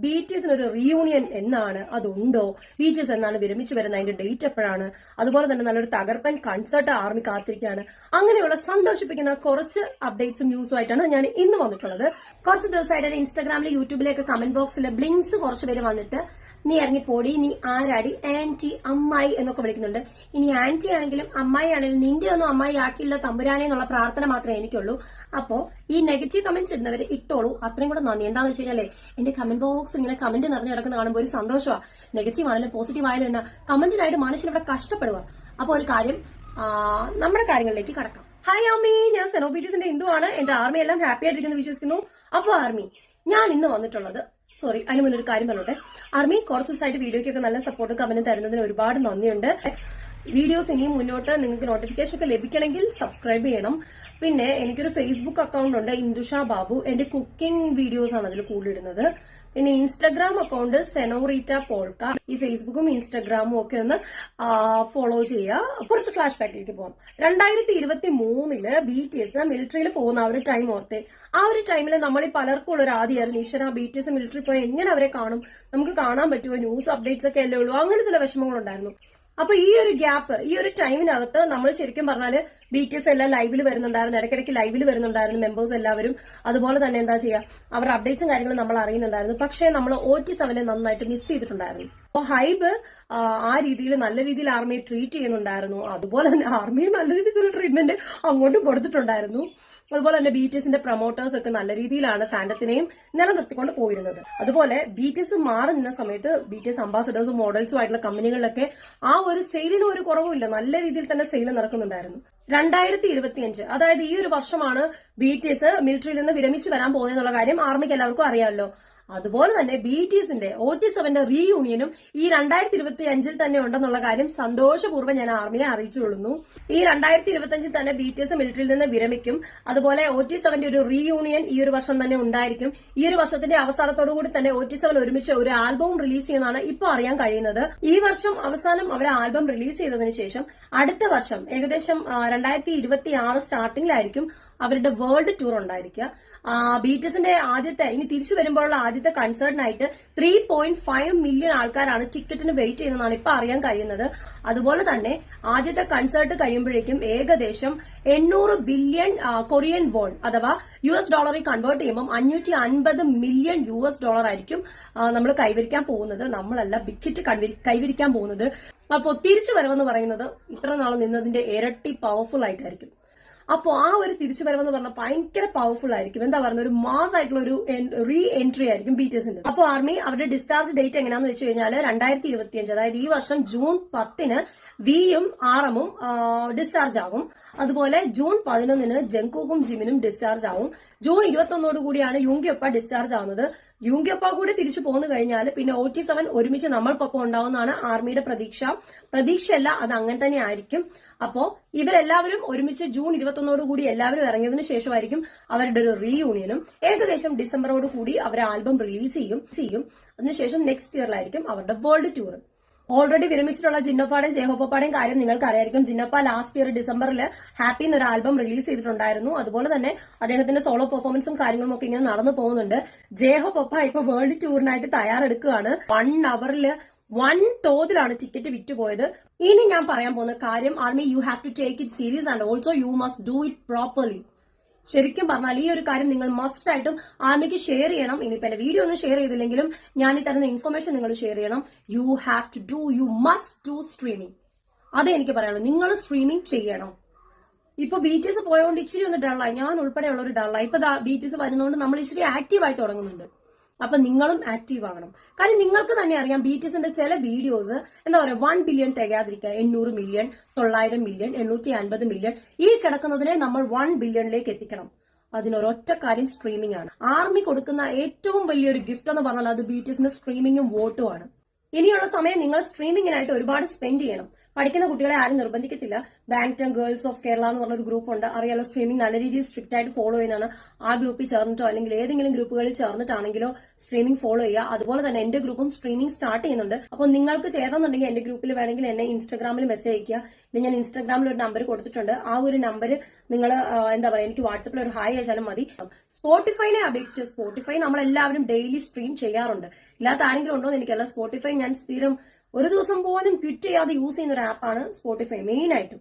BTSന് ഒരു റീയൂണിയൻ എന്നാണ്, അതുണ്ടോ, BTS എന്നാണ് വിരമിച്ചു വരുന്ന, അതിന്റെ ഡേറ്റ് എപ്പോഴാണ്, അതുപോലെ തന്നെ നല്ലൊരു തകർപ്പൻ കൺസേർട്ട് ആർമി കാത്തിരിക്കുകയാണ്. അങ്ങനെയുള്ള സന്തോഷിപ്പിക്കുന്ന കുറച്ച് അപ്ഡേറ്റ്സും ന്യൂസും ആയിട്ടാണ് ഞാൻ ഇന്ന് വന്നിട്ടുള്ളത്. കുറച്ച് ദിവസമായിട്ട് ഇൻസ്റ്റാഗ്രാമിലെ യൂട്യൂബിലേക്ക് കമന്റ് ബോക്സിൽ ബ്ലിങ്സ് കുറച്ച് പേര് വന്നിട്ട് നീ ഇറങ്ങിപ്പോടി, നീ ആരാടി, ആന്റി, അമ്മായി എന്നൊക്കെ വിളിക്കുന്നുണ്ട്. ഇനി ആന്റി ആണെങ്കിലും അമ്മായി ആണെങ്കിലും നിന്റെ ഒന്നും അമ്മായി ആക്കിയില്ല തമ്പുരാനെ എന്നുള്ള പ്രാർത്ഥന മാത്രമേ എനിക്കുള്ളൂ. അപ്പോ ഈ നെഗറ്റീവ് കമന്റ്സ് ഇടുന്നവര് ഇട്ടോളൂ, അത്രയും കൂടെ നന്ദി. എന്താണെന്ന് വെച്ച് കഴിഞ്ഞാലേ എന്റെ കമന്റ് ബോക്സ് ഇങ്ങനെ കമന്റ് നിറഞ്ഞു കിടക്കുന്ന കാണുമ്പോൾ ഒരു സന്തോഷമാണ്. നെഗറ്റീവ് ആണെങ്കിലും പോസിറ്റീവ് ആയാലും എന്നാ കമന്റിനായിട്ട് മനുഷ്യൻ ഇവിടെ കഷ്ടപ്പെടുക. അപ്പൊ ഒരു കാര്യം, നമ്മുടെ കാര്യങ്ങളിലേക്ക് കടക്കാം. ഹായ് ആർമി, ഞാൻ സെനോ BTSന്റെ ഹിന്ദുവാണ്. എന്റെ ആർമി എല്ലാം ഹാപ്പി ആയിട്ടിരിക്കുന്നു വിശ്വസിക്കുന്നു. അപ്പൊ ആർമി, ഞാൻ ഇന്ന് വന്നിട്ടുള്ളത്, സോറി അതിന് മുന്നൊരു കാര്യം പറഞ്ഞോട്ടെ. ആർമി കുറച്ച് ദിവസമായിട്ട് വീഡിയോയ്ക്കൊക്കെ നല്ല സപ്പോർട്ടും കമന്റും തരുന്നതിന് ഒരുപാട് നന്ദിയുണ്ട്. വീഡിയോസ് ഇനിയും മുന്നോട്ട് നിങ്ങൾക്ക് നോട്ടിഫിക്കേഷൻ ഒക്കെ ലഭിക്കണമെങ്കിൽ സബ്സ്ക്രൈബ് ചെയ്യണം. പിന്നെ എനിക്കൊരു ഫേസ്ബുക്ക് അക്കൗണ്ട് ഉണ്ട്, ഇന്ദുഷ ബാബു. എന്റെ കുക്കിംഗ് വീഡിയോസ് ആണ് അതിൽ കൂടുതലിടുന്നത്. പിന്നെ ഇൻസ്റ്റാഗ്രാം അക്കൗണ്ട് സെനോറീറ്റ പോൾക്ക. ഈ ഫേസ്ബുക്കും ഇൻസ്റ്റാഗ്രാമും ഒക്കെ ഒന്ന് ഫോളോ ചെയ്യുക. കുറച്ച് ഫ്ലാഷ് ബാക്കിലേക്ക് പോകാം. 2023 BTS മിലിറ്ററിയിൽ പോകുന്ന ആ ഒരു ടൈം ഓർത്തെ. ആ ഒരു ടൈമിൽ നമ്മൾ ഈ പലർക്കും ഉള്ള ഒരു ആദ്യമായിരുന്നു, ഈശ്വര BTS മിലിറ്ററി പോയി എങ്ങനെ അവരെ കാണും, നമുക്ക് കാണാൻ പറ്റുമോ, ന്യൂസ് അപ്ഡേറ്റ്സ് ഒക്കെ അല്ലേ ഉള്ളൂ, അങ്ങനെ ചില വിഷമങ്ങളുണ്ടായിരുന്നു. അപ്പൊ ഈ ഒരു ഗ്യാപ്പ്, ഈ ഒരു ടൈമിനകത്ത് നമ്മൾ ശരിക്കും പറഞ്ഞാല് BTS എല്ലാം ലൈവിൽ വരുന്നുണ്ടായിരുന്നു, ഇടയ്ക്കിടയ്ക്ക് ലൈവിൽ വരുന്നുണ്ടായിരുന്നു മെമ്പേഴ്സ് എല്ലാവരും. അതുപോലെ തന്നെ എന്താ ചെയ്യുക, അവരുടെ അപ്ഡേറ്റ്സും കാര്യങ്ങളും നമ്മൾ അറിയുന്നുണ്ടായിരുന്നു. പക്ഷേ നമ്മൾ OT7 നന്നായിട്ട് മിസ് ചെയ്തിട്ടുണ്ടായിരുന്നു. അപ്പൊ ഹൈബ് ആ രീതിയിൽ നല്ല രീതിയിൽ ആർമിയെ ട്രീറ്റ് ചെയ്യുന്നുണ്ടായിരുന്നു. അതുപോലെ തന്നെ ആർമിയെ നല്ല രീതിയിലുള്ള ട്രീറ്റ്മെന്റ് അങ്ങോട്ടും കൊടുത്തിട്ടുണ്ടായിരുന്നു. അതുപോലെ തന്നെ BTSന്റെ പ്രൊമോട്ടേഴ്സ് ഒക്കെ നല്ല രീതിയിലാണ് ഫാൻഡത്തിനെയും നിലനിർത്തിക്കൊണ്ട് പോയിരുന്നത്. അതുപോലെ BTS മാറി നിന്ന സമയത്ത് BTS അംബാസഡേഴ്സും മോഡൽസും ആയിട്ടുള്ള കമ്പനികളിലൊക്കെ ആ ഒരു സെയിലിന് ഒരു കുറവുമില്ല, നല്ല രീതിയിൽ തന്നെ സെയിൽ നടക്കുന്നുണ്ടായിരുന്നു. 2025, അതായത് ഈ ഒരു വർഷമാണ് BTS മിലിറ്ററിയിൽ നിന്ന് വിരമിച്ചു വരാൻ പോകുന്നതെന്നുള്ള കാര്യം ആർമിക്ക് എല്ലാവർക്കും അറിയാമല്ലോ. അതുപോലെ തന്നെ BTSന്റെ OT7 റീയൂണിയനും ഈ 2025 തന്നെ ഉണ്ടെന്നുള്ള കാര്യം സന്തോഷപൂർവ്വം ഞാൻ ആർമിയെ അറിയിച്ചുകൊള്ളുന്നു. ഈ 2025 തന്നെ BTS മിലിറ്ററിയിൽ നിന്ന് വിരമിക്കും. അതുപോലെ OT7 ഒരു റീയൂണിയൻ ഈ ഒരു വർഷം തന്നെ ഉണ്ടായിരിക്കും. ഈ ഒരു വർഷത്തിന്റെ അവസാനത്തോടു കൂടി തന്നെ OT7 ഒരുമിച്ച് ഒരു ആൽബവും റിലീസ് ചെയ്യുന്നതാണ് ഇപ്പൊ അറിയാൻ കഴിയുന്നത്. ഈ വർഷം അവസാനം അവർ ആൽബം റിലീസ് ചെയ്തതിനു ശേഷം അടുത്ത വർഷം ഏകദേശം 2026 സ്റ്റാർട്ടിംഗിലായിരിക്കും അവരുടെ വേൾഡ് ടൂർ ഉണ്ടായിരിക്കുക. BTSന്റെ ആദ്യത്തെ, ഇനി തിരിച്ചു വരുമ്പോഴുള്ള ആദ്യത്തെ കൺസേർട്ടിനായിട്ട് 3.5 മില്യൺ ആൾക്കാരാണ് ടിക്കറ്റിന് വെയിറ്റ് ചെയ്യുന്നതാണ് ഇപ്പൊ അറിയാൻ കഴിയുന്നത്. അതുപോലെ തന്നെ ആദ്യത്തെ കൺസേർട്ട് കഴിയുമ്പോഴേക്കും ഏകദേശം 800 ബില്യൺ കൊറിയൻ വോൺ അഥവാ $, കൺവേർട്ട് ചെയ്യുമ്പോൾ 550 മില്യൺ $, ആയിരിക്കും നമ്മൾ കൈവരിക്കാൻ പോകുന്നത്. നമ്മളല്ല, ബിക്കറ്റ് കൈവരിക്കാൻ പോകുന്നത്. അപ്പോൾ തിരിച്ചു വരവെന്ന് പറയുന്നത് ഇത്ര നാൾ നിന്നതിന്റെ ഇരട്ടി പവർഫുൾ ആയിട്ടായിരിക്കും. അപ്പോൾ ആ ഒരു തിരിച്ചുവരവെന്ന് പറഞ്ഞാൽ ഭയങ്കര പവർഫുൾ ആയിരിക്കും. എന്താ പറയുക, ഒരു മാസ് ആയിട്ടുള്ള ഒരു റീ എൻട്രി ആയിരിക്കും BTSന്റെ. അപ്പോൾ ആർമി അവരുടെ ഡിസ്ചാർജ് ഡേറ്റ് എങ്ങനെയാന്ന് വെച്ച് കഴിഞ്ഞാൽ 2025, അതായത് ഈ വർഷം ജൂൺ 10 വിയും RM ഡിസ്ചാർജ് ആകും. അതുപോലെ ജൂൺ 11 ജങ്കൂക്കും ജിമിനും ഡിസ്ചാർജ് ആവും. ജൂൺ 21 കൂടിയാണ് യുങ്കിയൊപ്പ ഡിസ്ചാർജ് ആവുന്നത്. യുങ്കിയൊപ്പ കൂടി തിരിച്ചു പോന്നു കഴിഞ്ഞാൽ പിന്നെ OT7 ഒരുമിച്ച് നമ്മൾക്കൊപ്പം ഉണ്ടാവുന്നതാണ് ആർമിയുടെ പ്രതീക്ഷയല്ല, അത് അങ്ങനെ തന്നെ ആയിരിക്കും. അപ്പോ ഇവരെല്ലാവരും ഒരുമിച്ച് ജൂൺ 21 കൂടി എല്ലാവരും ഇറങ്ങിയതിനു ശേഷമായിരിക്കും അവരുടെ ഒരു റീയൂണിയനും. ഏകദേശം ഡിസംബറോട് കൂടി അവർ ആൽബം റിലീസ് ചെയ്യും. അതിനുശേഷം നെക്സ്റ്റ് ഇയറിലായിരിക്കും അവരുടെ വേൾഡ് ടൂർ. ഓൾറെഡി വിരമിച്ചിട്ടുള്ള ജിന്നോപ്പാടെയും ജേഹോപ്പയുടെയും കാര്യം നിങ്ങൾക്ക് അറിയായിരിക്കും. ജിന്നോപ്പ ലാസ്റ്റ് ഇയർ ഡിസംബറിൽ ഹാപ്പി എന്നൊരു ആൽബം റിലീസ് ചെയ്തിട്ടുണ്ടായിരുന്നു. അതുപോലെ തന്നെ അദ്ദേഹത്തിന്റെ സോളോ പെർഫോമൻസും കാര്യങ്ങളും ഒക്കെ ഇങ്ങനെ നടന്നു പോകുന്നുണ്ട്. ജേഹോപ്പ ഇപ്പൊ വേൾഡ് ടൂറിനായിട്ട് തയ്യാറെടുക്കുകയാണ്. 1 അവറിൽ തോതിലാണ് ടിക്കറ്റ് വിറ്റുപോയത്. ഇനി ഞാൻ പറയാൻ പോകുന്ന കാര്യം, army, you have to take it serious and also you must do it properly. ശരിക്കും പറഞ്ഞാൽ ഈ ഒരു കാര്യം നിങ്ങൾ മസ്റ്റ് ആയിട്ടും ആർമിക്ക് ഷെയർ ചെയ്യണം. ഇനിയിപ്പോ എന്റെ വീഡിയോ ഒന്നും ഷെയർ ചെയ്തില്ലെങ്കിലും ഞാൻ ഈ തരുന്ന ഇൻഫർമേഷൻ നിങ്ങൾ ഷെയർ ചെയ്യണം. U must do streaming. അതേ എനിക്ക് പറയാനുള്ളൂ. നിങ്ങൾ സ്ട്രീമിംഗ് ചെയ്യണം. ഇപ്പൊ BTS പോയതുകൊണ്ട് ഇച്ചിരി ഒന്ന് ഡള്ളായി, ഞാൻ ഉൾപ്പെടെയുള്ള ഒരു ഡള്ളായി. ഇപ്പൊ BTS വരുന്നതുകൊണ്ട് നമ്മൾ ഇച്ചിരി ആക്റ്റീവായി തുടങ്ങുന്നുണ്ട്. അപ്പൊ നിങ്ങളും ആക്റ്റീവ് ആകണം. കാര്യം നിങ്ങൾക്ക് തന്നെ അറിയാം BTSന്റെ ചില വീഡിയോസ് എന്താ പറയുക 1 ബില്യൺ തികയാതിരിക്കുക. 800 മില്യൺ, 900 മില്യൺ, 850 മില്യൺ, ഈ കിടക്കുന്നതിനെ നമ്മൾ 1 ബില്യണിലേക്ക് എത്തിക്കണം. അതിനൊരൊറ്റ കാര്യം, സ്ട്രീമിംഗ് ആണ്. ആർമി കൊടുക്കുന്ന ഏറ്റവും വലിയൊരു ഗിഫ്റ്റ് എന്ന് പറഞ്ഞാൽ അത് BTSന്റെ സ്ട്രീമിംഗും വോട്ടുമാണ്. ഇനിയുള്ള സമയം നിങ്ങൾ സ്ട്രീമിങ്ങിനായിട്ട് ഒരുപാട് സ്പെൻഡ് ചെയ്യണം. പഠിക്കുന്ന കുട്ടികളെ ആരും നിർബന്ധിക്കത്തില്ല. ബാങ്ക്ടൺ ഗേൾസ് ഓഫ് കേരള എന്ന് പറഞ്ഞൊരു ഗ്രൂപ്പ് ഉണ്ട്, അറിയാലോ. സ്ട്രീമിംഗ് നല്ല രീതിയിൽ സ്ട്രിക്റ്റ് ആയിട്ട് ഫോളോ ചെയ്യുന്നതാണ്. ആ ഗ്രൂപ്പിൽ ചേർന്നിട്ടോ അല്ലെങ്കിൽ ഏതെങ്കിലും ഗ്രൂപ്പുകളിൽ ചേർന്നിട്ടാണെങ്കിലോ സ്ട്രീമിംഗ് ഫോളോ ചെയ്യുക. അതുപോലെ തന്നെ എന്റെ ഗ്രൂപ്പും സ്ട്രീമിംഗ് സ്റ്റാർട്ട് ചെയ്യുന്നുണ്ട്. അപ്പോൾ നിങ്ങൾക്ക് ചേരണമെന്നുണ്ടെങ്കിൽ എന്റെ ഗ്രൂപ്പിൽ വേണമെങ്കിൽ എന്നെ ഇൻസ്റ്റാഗ്രാമിൽ മെസ്സേജ് അയക്കുക. ഇത് ഞാൻ ഇൻസ്റ്റാഗ്രാമിൽ ഒരു നമ്പർ കൊടുത്തിട്ടുണ്ട്. ആ ഒരു നമ്പർ നിങ്ങൾ എന്താ പറയുക, എനിക്ക് വാട്സപ്പിൽ ഒരു ഹായ് അയച്ചാലും മതി. സ്പോട്ടിഫൈനെ അപേക്ഷിച്ച് സ്പോട്ടിഫൈ നമ്മളെല്ലാവരും ഡെയിലി സ്ട്രീം ചെയ്യാറുണ്ട്. ഇല്ലാത്ത ആരെങ്കിലും ഉണ്ടോ എന്ന് എനിക്കല്ല. സ്പോട്ടിഫൈ ഞാൻ സ്ഥിരം ഒരു ദിവസം പോലും ക്വിറ്റ് ചെയ്യാതെ യൂസ് ചെയ്യുന്ന ഒരു ആപ്പാണ് സ്പോട്ടിഫൈ. മെയിൻ ആയിട്ടും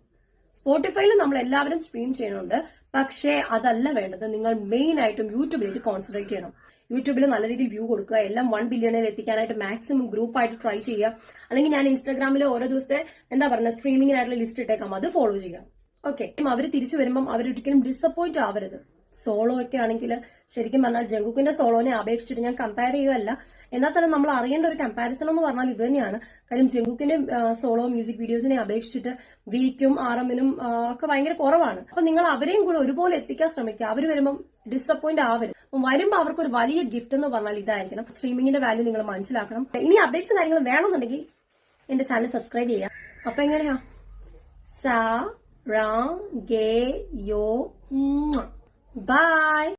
സ്പോട്ടിഫൈയിൽ നമ്മൾ എല്ലാവരും സ്ട്രീം ചെയ്യുന്നുണ്ട്. പക്ഷേ അതല്ല വേണ്ടത്. നിങ്ങൾ മെയിൻ ആയിട്ടും യൂട്യൂബിലേക്ക് കോൺസെൻട്രേറ്റ് ചെയ്യണം. യൂട്യൂബിൽ നല്ല രീതിയിൽ വ്യൂ കൊടുക്കുക. എല്ലാം 1 ബില്യണിൽ എത്തിക്കാനായിട്ട് മാക്സിമം ഗ്രൂപ്പായിട്ട് ട്രൈ ചെയ്യുക. അല്ലെങ്കിൽ ഞാൻ ഇൻസ്റ്റാഗ്രാമിൽ ഓരോ ദിവസത്തെ എന്താ പറയുക സ്ട്രീമിങ്ങിനായിട്ടുള്ള ലിസ്റ്റ് ഇട്ടേക്കാം, അത് ഫോളോ ചെയ്യുക. ഓക്കെ, അവർ തിരിച്ചു വരുമ്പം അവരൊരിക്കലും ഡിസപ്പോയിന്റ് ആവരുത്. സോളോ ഒക്കെ ആണെങ്കിൽ ശരിക്കും പറഞ്ഞാൽ ജങ്കുക്കിന്റെ സോളോനെ അപേക്ഷിച്ചിട്ട് ഞാൻ കമ്പയർ ചെയ്യുകയല്ല, എന്നാൽ തന്നെ നമ്മൾ അറിയേണ്ട ഒരു കമ്പാരിസൺ എന്ന് പറഞ്ഞാൽ ഇത് തന്നെയാണ്. കാര്യം ജങ്കുക്കിന്റെ സോളോ മ്യൂസിക് വീഡിയോസിനെ അപേക്ഷിച്ചിട്ട് വിക്കും ആർഎമ്മിനും ഒക്കെ ഭയങ്കര കുറവാണ്. അപ്പൊ നിങ്ങൾ അവരെയും കൂടെ ഒരുപോലെ എത്തിക്കാൻ ശ്രമിക്കുക. അവർ വരുമ്പം ഡിസപ്പോയിന്റ് ആവരുത്. വരുമ്പോൾ അവർക്ക് ഒരു വലിയ ഗിഫ്റ്റ് എന്ന് പറഞ്ഞാൽ ഇതായിരിക്കണം. സ്ട്രീമിങ്ങിന്റെ വാല്യൂ നിങ്ങൾ മനസ്സിലാക്കണം. ഇനി അപ്ഡേറ്റ്സും കാര്യങ്ങളും വേണമെന്നുണ്ടെങ്കിൽ എന്റെ ചാനൽ സബ്സ്ക്രൈബ് ചെയ്യുക. അപ്പൊ എങ്ങനെയാ സാ റാ ഗേ യോ ബൈ.